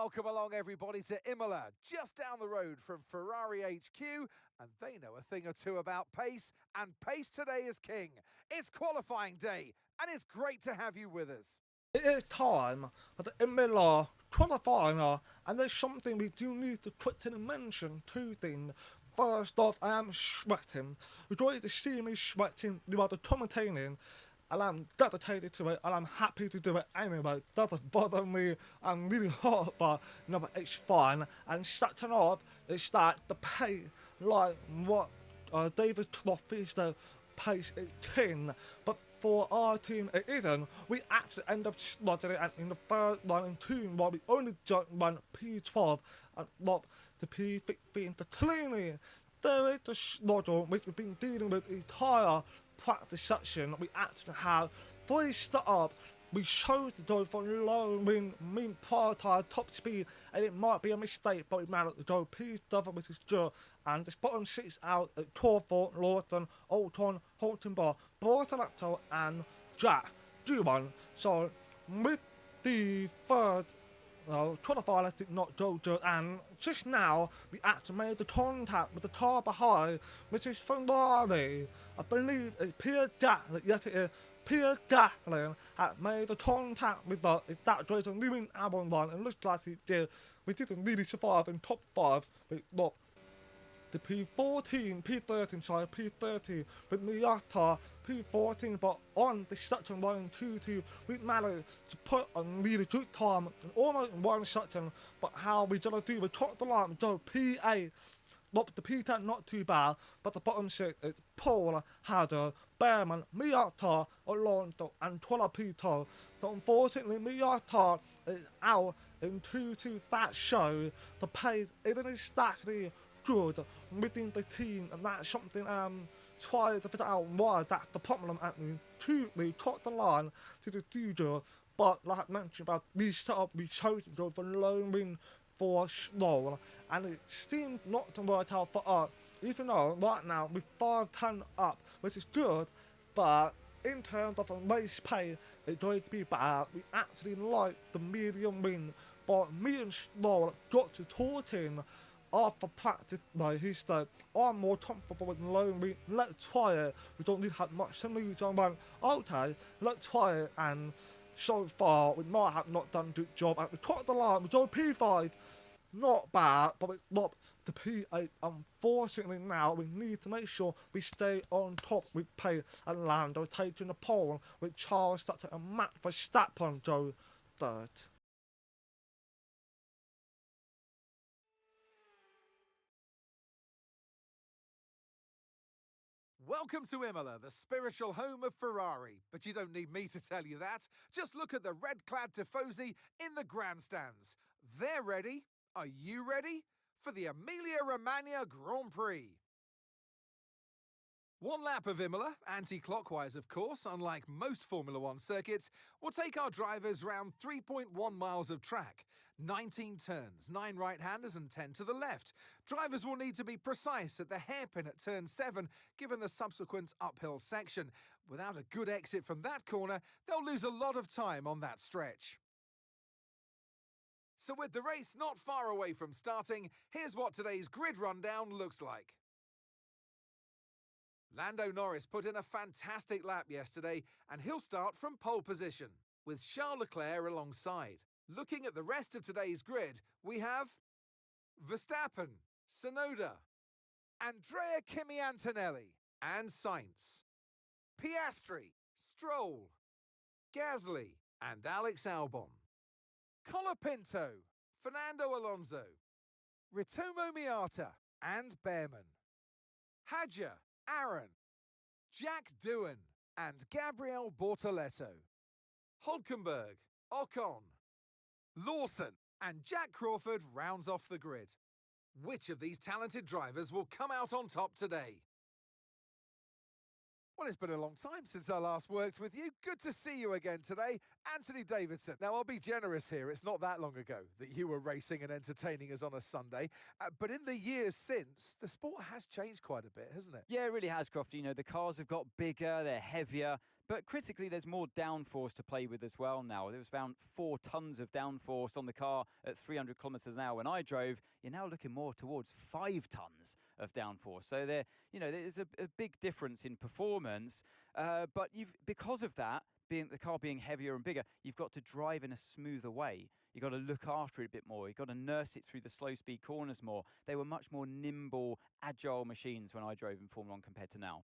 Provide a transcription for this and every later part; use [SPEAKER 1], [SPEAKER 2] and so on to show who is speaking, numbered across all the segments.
[SPEAKER 1] Welcome along, everybody, to Imola, just down the road from Ferrari HQ, and they know a thing or two about pace, and pace today is king. It's qualifying day, and it's great to have you with us.
[SPEAKER 2] It is time for the Imola qualifier, and there's something we do need to quickly mention. Two things. First off, I am sweating. You'd already see me sweating. You are the commentating, and I'm dedicated to it, and I'm happy to do it anyway. Doesn't bother me. I'm really hot, but no, but it's fine. And second off, is that the pay, like what David Trophy said, pace is king, but for our team it isn't. We actually end up slotting it in the third line in two, while we only just run P12 and not the P15 for cleaning. There is the schedule which we've been dealing with the entire practice section. We actually have 3 setup. We chose to go for low wing, mean prioritize top speed, and it might be a mistake, but we managed to go P7, which is good. And this bottom 6 out at Torford, Lawson, Alton, Holtenbar, Bortonacto, and Jack G1. So with the third qualifier did not go good, and just now we actually made the contact with the car behind, which is Ferrari. I believe it's Pierre Gatlin, yes it is. Pierre Gatlin had made the contact with us. If that goes a new in our line, and looks like he did. We didn't really survive in top 5, but look, the P14, P13, sorry, P13 with Miata, P14, but on the section 1 and 2, we managed to put a really good time in almost one section, but how we gonna do, we top the line, we go P8, not the P10 not too bad, but the bottom 6 is Paul, Hader, Behrman, Miata, Alonso, and Twilla Pito. So unfortunately Miata is out in 2-2. That shows the pace isn't exactly good within the team, and that's something try to figure out why that's the problem at me. We cut the line to the studio, but like I mentioned about these setup, we chose to go for low win for slow, and it seemed not to work out for us, even though right now we're 5-10 up, which is good, but in terms of a race pace, it's going to be bad. We actually like the medium win, but me and Slow got to talking after practice. Like he said, I'm more comfortable with low win, let's try it. We don't need to have much to lose. I went, okay, let's try it, and so far we might have not done a good job. And we cut the line, we go P5, not bad, but it's not the P8. Unfortunately now we need to make sure we stay on top with Pay and Lando taking the pole, with Charles starting a match for Verstappen go third.
[SPEAKER 1] Welcome to Imola, the spiritual home of Ferrari. But you don't need me to tell you that. Just look at the red-clad Tifosi in the grandstands. They're ready. Are you ready? For the Emilia-Romagna Grand Prix. 1 lap of Imola, anti-clockwise of course, unlike most Formula 1 circuits, will take our drivers round 3.1 miles of track. 19 turns, 9 right-handers and 10 to the left. Drivers will need to be precise at the hairpin at turn 7, given the subsequent uphill section. Without a good exit from that corner, they'll lose a lot of time on that stretch. So with the race not far away from starting, here's what today's grid rundown looks like. Lando Norris put in a fantastic lap yesterday, and he'll start from pole position, with Charles Leclerc alongside. Looking at the rest of today's grid, we have Verstappen, Tsunoda, Andrea Kimi Antonelli, and Sainz, Piastri, Stroll, Gasly, and Alex Albon, Colapinto, Fernando Alonso, Ritomo Miata, and Behrman, Hadja, Aaron, Jack Doohan, and Gabriel Bortoletto, Hulkenberg, Ocon, Lawson, and Jack Crawford rounds off the grid. Which of these talented drivers will come out on top today? Well, it's been a long time since I last worked with you. Good to see you again today, Anthony Davidson. Now, I'll be generous here. It's not that long ago that you were racing and entertaining us on a Sunday. But in the years since, the sport has changed quite a bit, hasn't it?
[SPEAKER 3] Yeah, it really has, Crofty. You know, the cars have got bigger, they're heavier, But critically, there's more downforce to play with as well now. There was around 4 tons of downforce on the car at 300 kilometers an hour when I drove. You're now looking more towards 5 tons of downforce. So there's a big difference in performance. But because of that, the car being heavier and bigger, you've got to drive in a smoother way. You've got to look after it a bit more. You've got to nurse it through the slow speed corners more. They were much more nimble, agile machines when I drove in Formula 1 compared to now.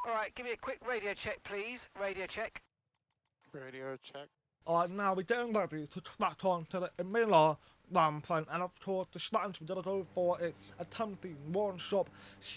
[SPEAKER 4] All right, give me a quick radio check, please. Radio check.
[SPEAKER 5] Radio check.
[SPEAKER 2] Alright, now we're getting ready to start on to the Imola rampant, and of course the stance we're gonna go for is attempting one stop,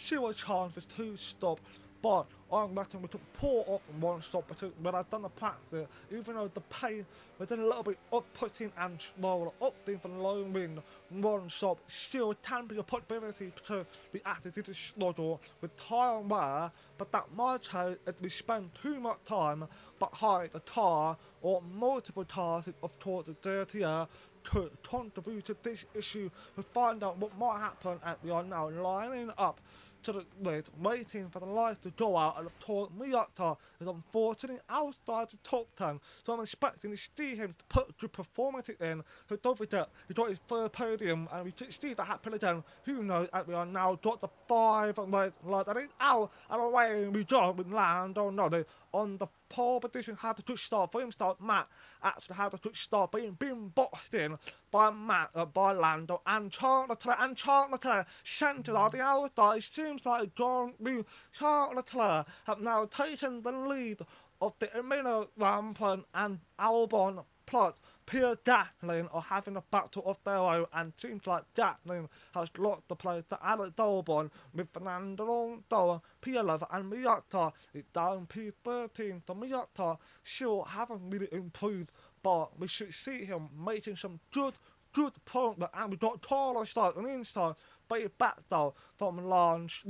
[SPEAKER 2] zero chances to stop, but I'm letting we took pull off in one stop because when I've done the practice, even though the pace was a little bit off-putting and slower, opting for low wind one stop, still can be a possibility to be added to the schedule with tyre wear, but that might say if we spend too much time behind the car or multiple tires, of course the dirtier could contribute to this issue. We'll find out what might happen as we are now lining up to the lid, waiting for the lights to go out, and of course Miata is unfortunately outside the top 10, so I'm expecting to see him put the performance in. So don't forget, he got his third podium, and we could see that happen again. Who knows, as we are now got the 5 red light, and it's out, and away we go with Lando Norris on the pole position. Had to touch start for himself. Matt actually had to touch start, being boxed in by Lando and Charles Leclerc centred on the outside. It seems like Charles Leclerc have now taken the lead of the Imola rampant, and Albon plus Pierre Gasly are having a battle of their own, and seems like Gasly has lost the place to Alex Albon with Fernando Alonso, P11, and Miata is down P13. So Miata still haven't really improved, but we should see him making some good progress, and we got Carlos Sainz on the inside, but he's back though from launch,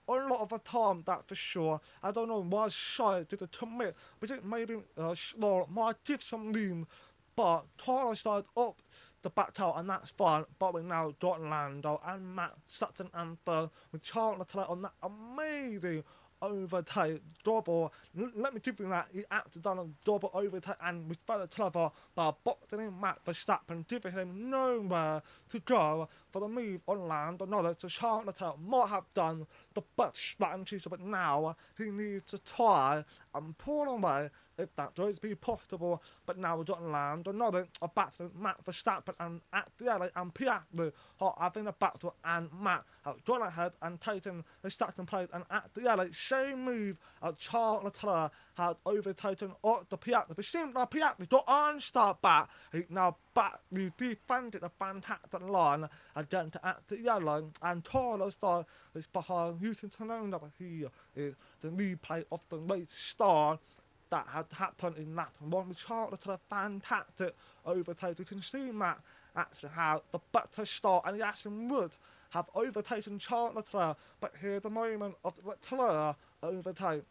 [SPEAKER 2] a lot of the time, that for sure. I don't know why Shire did it commit, but it maybe slow might give some room, but Carlos started up the back tail, and that's fine. But we now got Lando and Matt Sutton and third with Charles Leclerc on that amazing overtake double. Let me give you that. He actually done a double overtake and was very clever by boxing in Matt Verstappen, giving him nowhere to go for the move on Lando Norris. So Charles Leclerc might have done the best strategy, but now he needs to try and pull away if that does be possible. But now we've got Lando Norris a battle with Matt Verstappen and at the alley, and Piastri are having a battle, and Matt has gone ahead and taken the second place, and at the alley, same move as Charles Leclerc had overtaken the Piastri. But it seems like Piastri got on start back. He now back, he defended a fantastic line again to at the yellow, and Carlos is behind Houston Tsunoda, but he is the replay of the late start that had happened in lap 1 with Charles Leclerc, fantastic overtake. You can see Matt actually had the better start, and he actually would have overtaken Charles Leclerc, but here's the moment of the Leclerc overtake.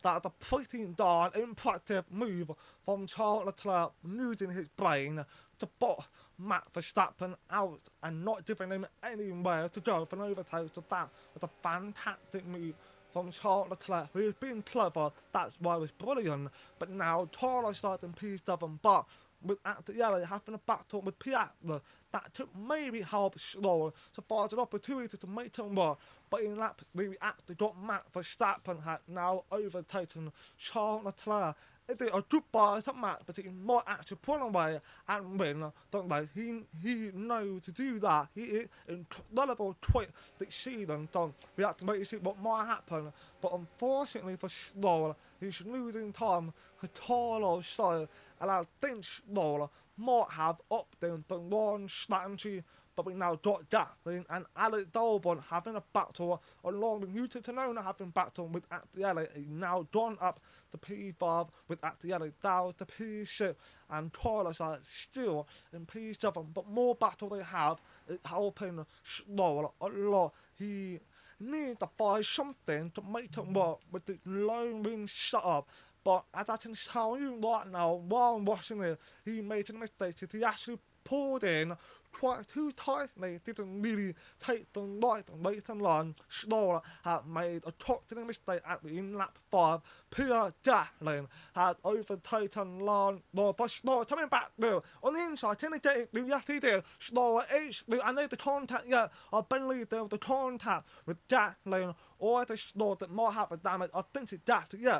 [SPEAKER 2] That's a pretty darn impressive move from Charles Leclerc, losing his brain to box Matt Verstappen out and not giving him anywhere to go for an overtake. So that was a fantastic move from Charles Leclerc, who has been clever. That's why it was brilliant. But now Carlos started in P7, but with at the yellow having a battle with Piastri, that took maybe help slower, so far as an opportunity to make him work. But in lap 3, we actually got Matt Verstappen had now overtaken Charles Leclerc. It is a good bar to Matt, but he might actually pull away and win, don't they? He knows to do that. He is incredible quick this season, so we have to wait to see what might happen. But unfortunately for Stroll, he's losing time to Carlos Sainz, and I think Stroll might have opted the wrong strategy. But we now got Gasly and Alex Albon having a battle, along with Yuta Tsunoda having a battle with Attieli. He's now gone up to P5 with Attieli down to P6, and Carlos are still in P7. But more battle they have is helping Stroll a lot. He needs to find something to make it work with the low wing setup. But as I can tell you right now, while I'm watching it, he made a mistake. He actually pulled in quite too tightly, didn't really take the right and later line. Schnorr had made a costly mistake at the in lap 5. Pierre Gatlin had overtaken but Schnorr coming back there on the inside, can he get it? Yes, he did. Schnorr is, I need the contact yet. I believe there was the contact with Gatlin or the Schnorr that might have a damage. I think it's Gatlin, yeah.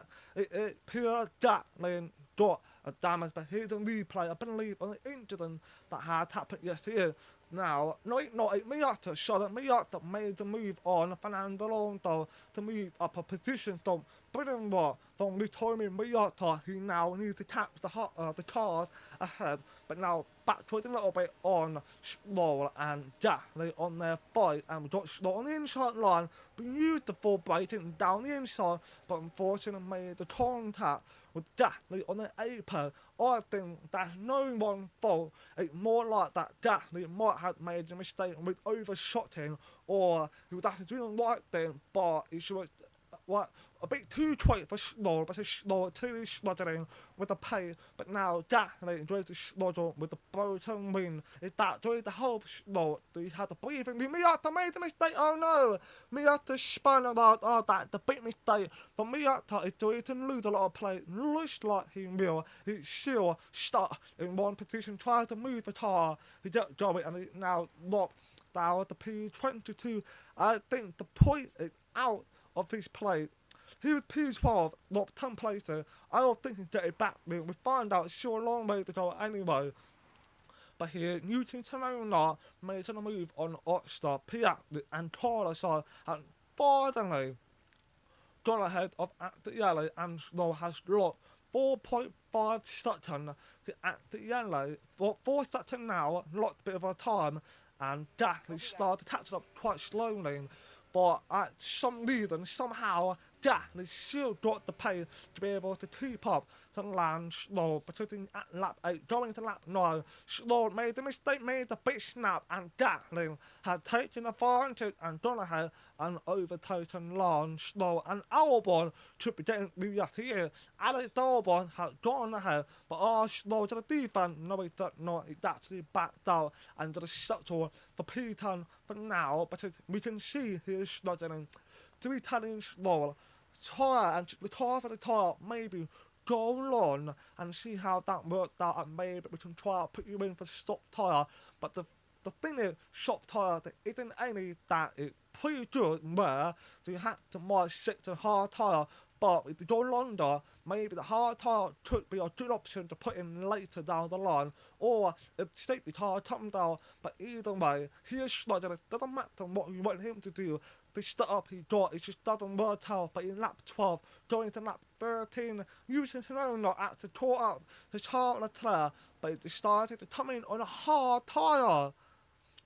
[SPEAKER 2] Pierre Gatlin got a damage, but here's a replay, I believe, on the incident that had happened yesterday. Now, Miata shot at Miata made the move on Fernando Alonso to move up a position. So, brilliant work from Tommy Miata, who now needs to catch the cars ahead. But now, backward a little bit on Schnorr and Gatlin on their fight. And we got Schnorr on the inside line, beautiful braking down the inside, but unfortunately made the contact with Gatlin on the apron. I think that's no one's fault. It's more like that Gatlin might have made a mistake with overshot him, or he was actually doing the right thing, but he should have a bit too quick for Schnorr, but Schnorr clearly struggling with the pace. But now Gatlin goes to Schnorr with the broken wing. Is that going to help Schnorr? He had to breathe in. Miata made a mistake. Oh no! Miata spun around. Oh, that's a big mistake. But Miata is going to lose a lot of play. Looks like he will. He's still stuck in one position, trying to move the car. He got going and he now locked down the P22. I think the point is out of his play. He was P12, not 10 places. I don't think he'll get it back then. We find out it's still a long way to go anyway. But here, Newton Tanona made a move on Oxstar, Piat and Carlos, and finally got ahead of Actielli and Schnorr has lost 4.5 seconds to Actielli. For 4 seconds now, lost a bit of a time, and Gatlin started to catch up quite slowly. But at some reason, somehow, Gatlin still got the pace to be able to keep up to land Schnorr, but sitting at lap 8, going to lap 9, Schnorr made the mistake, made the big snap, and Gatlin had taken advantage and gone ahead and overtaken Lance Schnorr, and Albon should be getting the yes here. Alex Albon had gone ahead, but Schnorr to the defense, no he did not, he actually backed out and did a shuttle for P10 for now, but we can see he is struggling to be telling Schnorr tire and the car for the tire, maybe go on and see how that worked out, and maybe we can try to put you in for soft tire. But the thing is, soft tire, there isn't any that is pretty good where you have to might sit to hard tire. But if you go longer, maybe the hard tire could be a good option to put in later down the line, or if safety tire comes down. But either way, he is struggling. It doesn't matter what you want him to do. The setup he got, it just doesn't work out. But in lap 12, going to lap 13, using Sonona actually caught up to Charles Leclerc, but he decided to come in on a hard tire.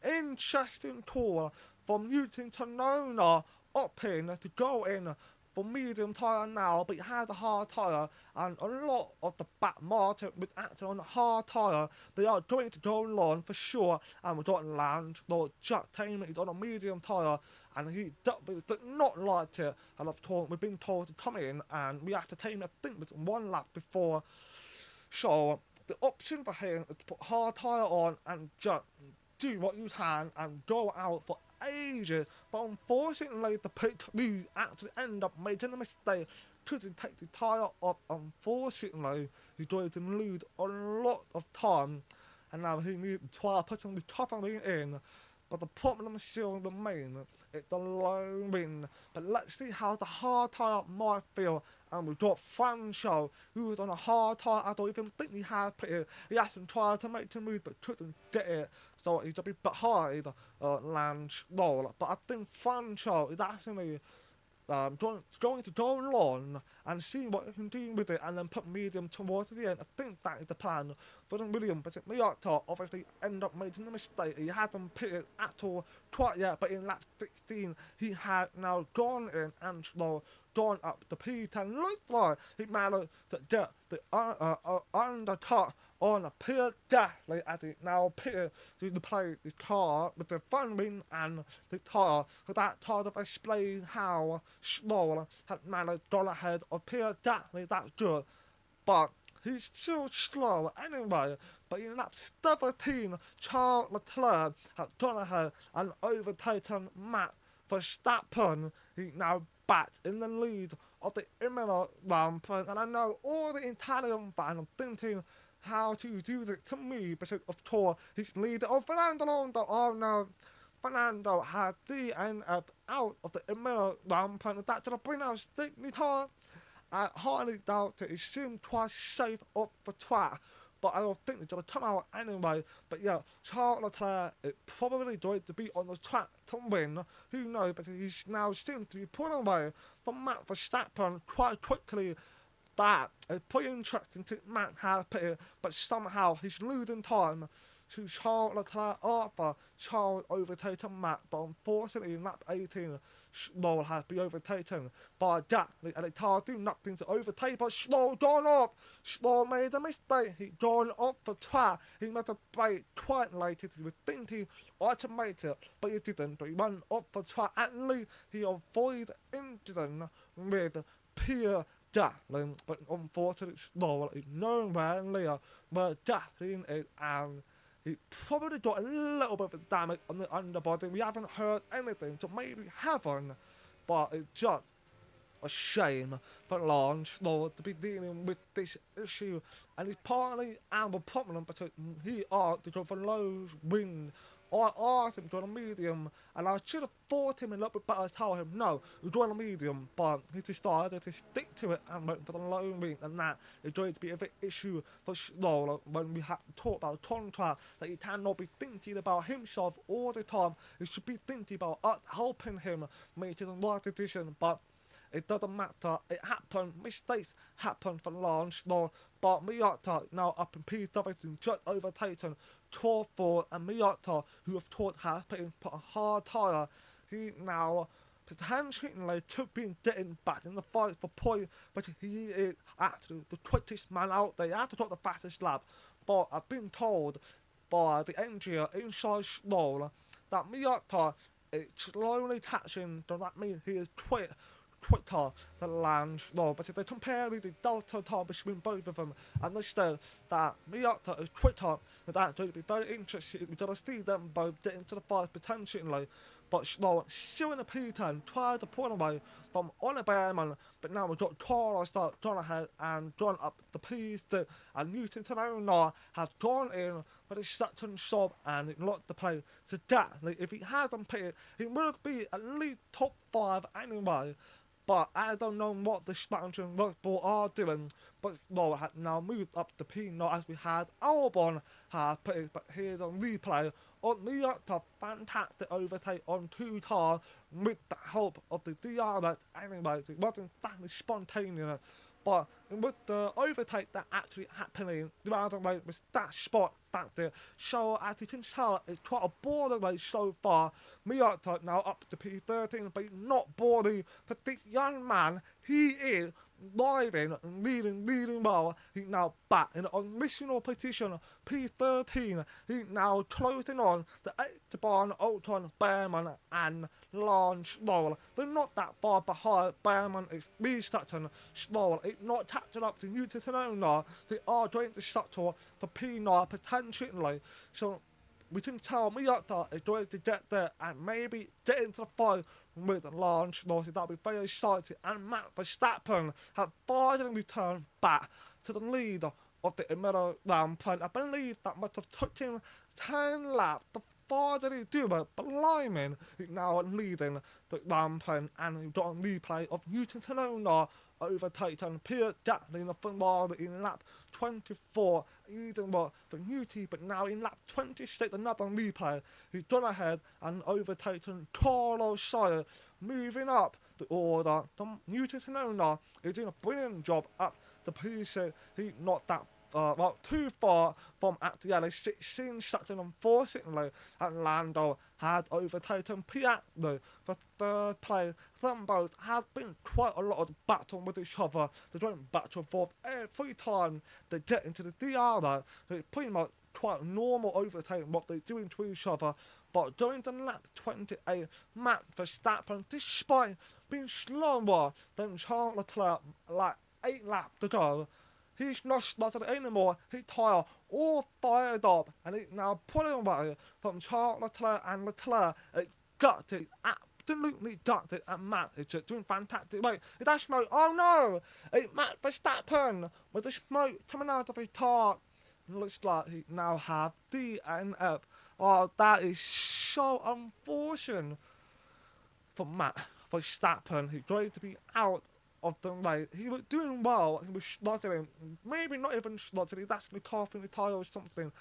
[SPEAKER 2] Interesting call from using Sonona up in to go in for medium tyre now, but he had a hard tyre, and a lot of the back market with acting on a hard tyre, they are going to go long for sure, and we got Land, Lord Jack Taylor, he's on a medium tyre, and he definitely did not like it, and of course we've been told to come in, and we have to take him, I think it was 1 lap before, so the option for him is to put hard tyre on and just do what you can and go out for ages, but unfortunately the pit crew actually end up making a mistake, couldn't take the tyre off. Unfortunately, he's going to lose a lot of time, and now he needs to try putting the covering in. But the problem still remains, it's the low wind. But let's see how the hard tyre might feel. And we've got Francho, who was on a hard tyre. I don't even think he had put it. He hasn't tried to make the move, but couldn't get it. So he's a bit behind Lance Roll. But I think Francho is actually going to go long and see what he can do with it, and then put medium towards the end. I think that is the plan for the Williams. But Miata obviously ended up making a mistake. He hadn't put it at all quite yet, but in lap 16 he had now gone in and gone up the P10. Looked like he managed to get the undercut on a pure Gatlin as he now appears to play the car with the front wing and the tyre. So that kind of explains how Schnorr had managed to go ahead of Pierre Gatlin. That's good. But he's still slow anyway, but in lap 17, Charles Leclerc has gone ahead and overtaken Max Verstappen. He's now back in the lead of the Imola GP, and I know all the Italian fans are thinking how to do it to me because of course he's leader of Fernando Alonso. Oh no, Fernando had DNF out of the Imola GP, and that's going to bring out Stickney car. I hardly doubt that it seemed quite safe off the track, but I don't think it's going to come out anyway. But yeah, Charles Leclerc is probably going to be on the track to win. Who knows, but he now seems to be pulling away from Max Verstappen quite quickly. That is pretty interesting to Max has pitted, but somehow he's losing time to Charles Leclerc after Charles overtaken Max, but unfortunately in lap 18, Stroll has been overtaken by Gasly, and it can't do nothing to overtake, but Stroll gone off. Stroll made a mistake, he gone off the track. He must have brake quite late, he was thinking automated, but he didn't, but he went off the track. At least he avoided incident with Pierre Gasly, but unfortunately Stroll is nowhere near where Gasly is, and he probably got a little bit of damage on the underbody. We haven't heard anything, so maybe haven't, but it's just a shame for Lance Stroll to be dealing with this issue, and it's partly our problem because he asked to go for low wind. I asked him to go on a medium, and I should have thought him a little bit better to tell him, no, we're going on a medium, but he decided to stick to it and went for the low wing, and that is going to be a big issue for Stroll when we have to talk about contract, that he cannot be thinking about himself all the time. He should be thinking about us helping him make the right decision, but it doesn't matter. It happened. Mistakes happen for Lance Stroll. But Miata now up in P17, just overtaken Ford, and Miata, who have taught has put a hard tyre. He now potentially could be getting back in the fight for point, but he is actually the quickest man out there. He has to talk the fastest lap. But I've been told by the engineer inside Stroll that Miata is slowly catching, so that means he is quicker than Lance Stroll. But if they compare the delta time between both of them, and they said that Miata is quicker, that's going to be very interesting. We're going to see them both get into the fight potentially. But Stroll still in the P10, tried to pull away from Oliver Behrman, but now we've got Carlos gone ahead and gone up the P6, and Newton Tanona has gone in for the second sub and it locked the play to Gasly. If he hasn't picked it, he would be at least top 5 anyway. But I don't know what the Spanish and Red Bull are doing. But Laura had now moved up the P0 as we had Albon had put it. But here's a replay on Miata. Fantastic overtake on 2 cars with the help of the DRS. Anyway, it wasn't exactly spontaneous. But with the overtake that actually happening, the other way was that spot back there. So as you can tell, it's quite a border race so far. Miata now up to P13, but not boring. But this young man, he is driving and leading well. He's now back in the original position, P13. He's now closing on the Esteban Ocon, Behrman and Lance Stroll. They're not that far behind. Behrman is restarting. Stroll is not catching up to Newton Tanona. They are going to settle for P9 potentially. So we can tell Miata is going to get there and maybe get into the fight with Lance Stroll. That'll be very exciting. And Max Verstappen have finally returned back to the lead of the Imola GP. I believe that must have took him 10 laps to finally do it, but Lyman is now leading the GP, and we've got a replay of Newton Tanona overtaken Pierre Gasly in the Ferrari in lap 24, even more for Newty, but now in lap 26, another replay. He's gone ahead and overtaken Carlos Sainz, moving up the order. Newton Tanona is doing a brilliant job up the P6. He's not that too far from at the alley. 16 second, unfortunately, and Lando had overtaken Piastri for third place. Them both have been quite a lot of battle with each other. They don't battle forth every time they get into the DRS. It's pretty much quite normal overtaking what they're doing to each other. But during the lap 28, Max Verstappen, despite being slower than Charles Leclerc, like 8 laps to go, he's not slotted anymore. His tyre all fired up, and he's now pulling away from Charles Leclerc, and Leclerc got it, absolutely got it, and Matt is just doing fantastic. Wait, is that smoke? Oh no! It's Matt Verstappen with the smoke coming out of his tyre. Looks like he now have DNF. Oh, that is so unfortunate for Matt Verstappen. He's going to be out of the race. He was doing well. He was slottering. Maybe not even slottering. He's actually coughing the tyre or something.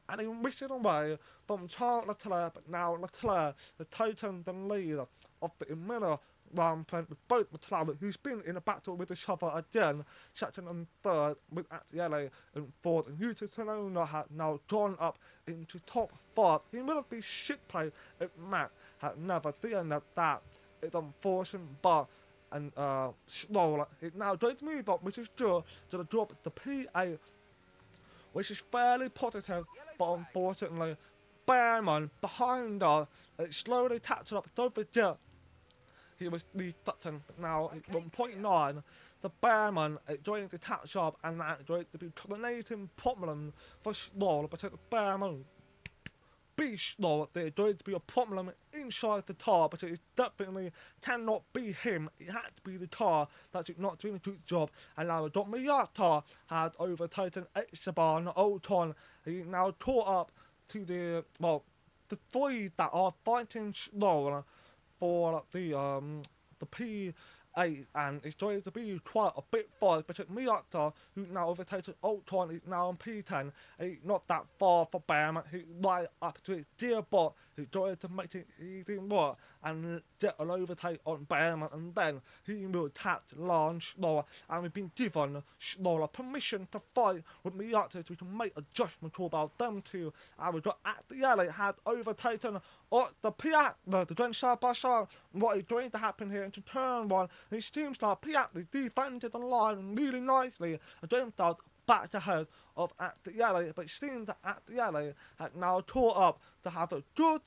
[SPEAKER 2] And he missed it away from Charles Leclerc. But now Leclerc has taken the lead of the Imola GP with both McLaren, who's been in a battle with each other again, second and third, with Attielli in fourth, and Yuta Tsunoda had now gone up into top 5. He would have been shit play if Matt had never done that. It's unfortunate, but Stroll is now going to move up, which is good, to the drop the P8, which is fairly positive, but unfortunately, Behrman behind us, it slowly catches up. Don't forget, he was the second, but now it's 1.9. The Behrman is going to catch up, and that's going to be culminating problem for Stroll, because the Behrman be slow, there's going to be a problem inside the car, but it definitely cannot be him. It had to be the car that's not doing a good job. And now Dr. Miata had overtaken Esteban Ocon. He now caught up to the three that are fighting slow for the P8, and it's going to be quite a bit far, but Miata, who now overtaken Ocon, is now on P10, and he's not that far for Behrman. He's right up to his dear bot. He's going to make it easy work and get an overtake on Behrman, and then he will catch Lance Stroll, and we've been given Stroll permission to fight with Miata, so we can make adjustments about them two. And we've got Attielli had overtaken the Piat, the joint side by side. What is going to happen here into turn 1? It seems like Piat defended the line really nicely, and James Dowd back ahead of Attielli, but it seems that Attielli had now caught up to have a good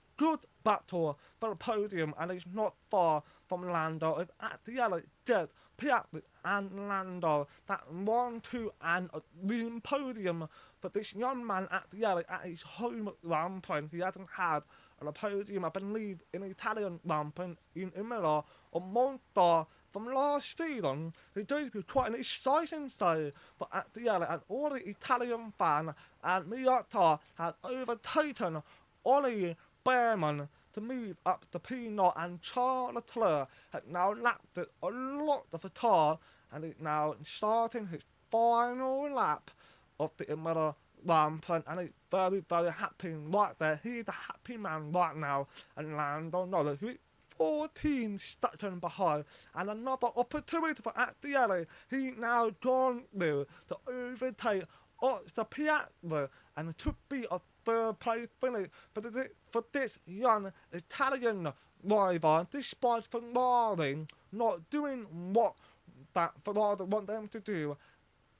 [SPEAKER 2] battle for the podium, and he's not far from Lando. If Attielli get Piat and Lando, that 1-2 and a lean podium for this young man Attielli at his home rampant. He hasn't had on a podium, I believe, in Italian rampant in Imola or Monza from last season. It's going to be quite an exciting day for Attielli and all the Italian fans, and Miata had overtaken Ollie Behrman to move up the P0, and Charles Leclerc had now lapped it a lot of the car, and is now starting his final lap of the Imola rampant, and he's very happy right there. He's a happy man right now, and Lando Norris, who is 14 seconds behind, and another opportunity for Attielli. He now gone there to overtake the Piazza, and it could be a third place finish for this young Italian driver, despite Ferrari not doing what that Ferrari want them to do,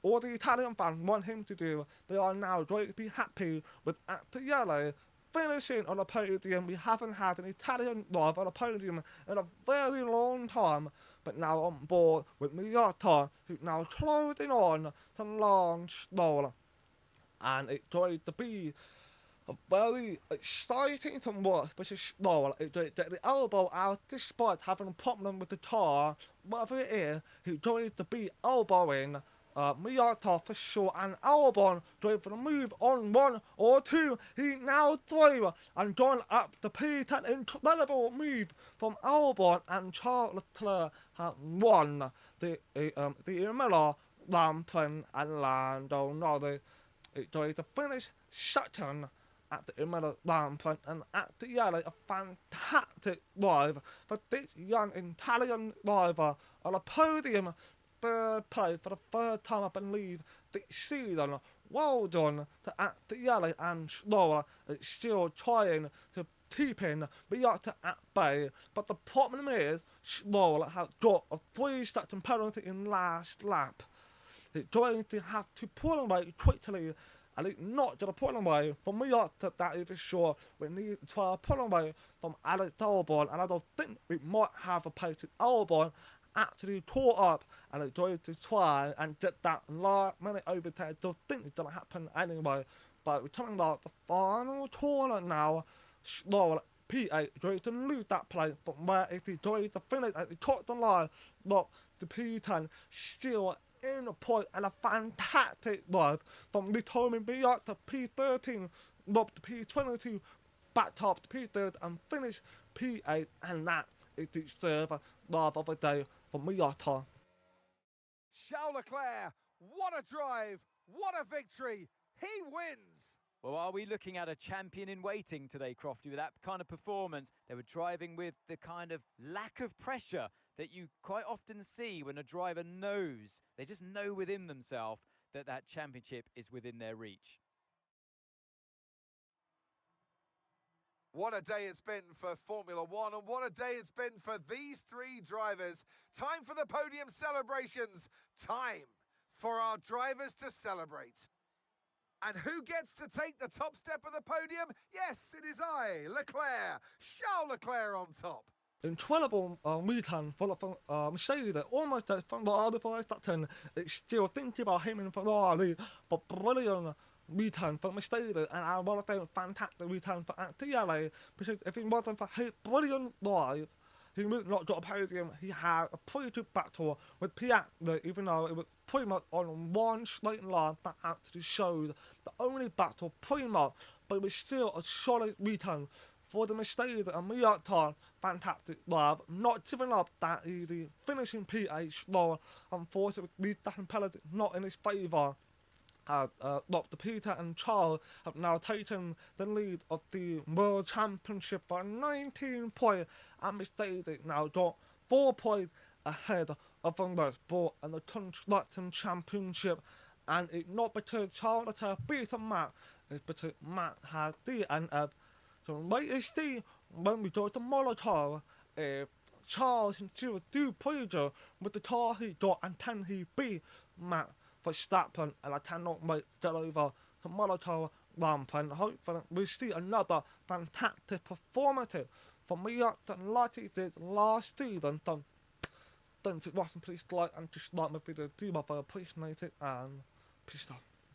[SPEAKER 2] or the Italian fans want him to do. They are now going to be happy with Attielli finishing on a podium. We haven't had an Italian driver on a podium in a very long time, but now on board with Miata, who's now closing on to Lance Stroll. And it's going to be a very exciting to watch, because Stroll is going to get the elbow out despite having a problem with the car. Whatever it is, he's going to be elbowing Miata for sure, and Albon going for the move on 1 or 2. He now through and gone up the P10. Incredible move from Albon, and Charles Leclerc has won the Imola rampant, and Lando Norris is going to finish second at the Imola rampant, and Attielli, a fantastic drive for this young Italian driver on a podium. Third place for the third time, I believe, this season. Well done to Attielli, and Stroll is still trying to keep in Miata at bay. But the problem is, Stroll has got a 3-second penalty in last lap. He's going to have to pull away quickly, and it's not going to pull away from Miata, that is for sure. We need to try to pull away from Alex Albon, and I don't think we might have a pace with Albon actually caught up and they tried to try and get that last minute overtake. Just think it's gonna happen anyway. But we're coming out the final corner now. Slow P8 tried to lose that play, but where is he tried to finish at the top of the line? Look, the P10 still in the point and a fantastic drive from the timing beyond the P13, look the P22, back top the P3 and finish P8, and that is the server drive of the day for Miata.
[SPEAKER 1] Charles Leclerc, what a drive, what a victory, he wins!
[SPEAKER 3] Well, are we looking at a champion in waiting today, Crofty, with that kind of performance? They were driving with the kind of lack of pressure that you quite often see when a driver knows, they just know within themselves that that championship is within their reach.
[SPEAKER 1] What a day it's been for Formula One, and what a day it's been for these three drivers. Time for the podium celebrations. Time for our drivers to celebrate. And who gets to take the top step of the podium? Yes, it is I, Leclerc, Charles Leclerc on top.
[SPEAKER 2] Incredible weekend for the Mercedes, almost a Ferrari for that 10. It's still thinking about him in Ferrari, but brilliant weekend for Mercedes, and I want to say fantastic weekend for TLA, because if it wasn't for his brilliant drive, he would not got a podium. He had a pretty good battle with Piastri, even though it was pretty much on one straight line. That actually showed the only battle pretty much, but it was still a solid weekend for the Mercedes and Miata. Fantastic drive, not giving up that easy, finishing P8 slower. Unfortunately, the penalty not in his favour. The Peter and Charles have now taken the lead of the World Championship by 19 points, and Mercedes now got 4 points ahead of the Red Bull and the Constructors' Championship. And it's not because Charles Leclerc beat Matt, it's because Matt had DNF. So wait and see when we go to Monaco if Charles can still do pleasure with the car he got, and can he beat Matt Verstappen, and I cannot wait to get over to Monaco Rampant. Hopefully we see another fantastic performance from Miata like he did last season. Don't forget to watch and please like and dislike my video. Do my very appreciate it, and peace out.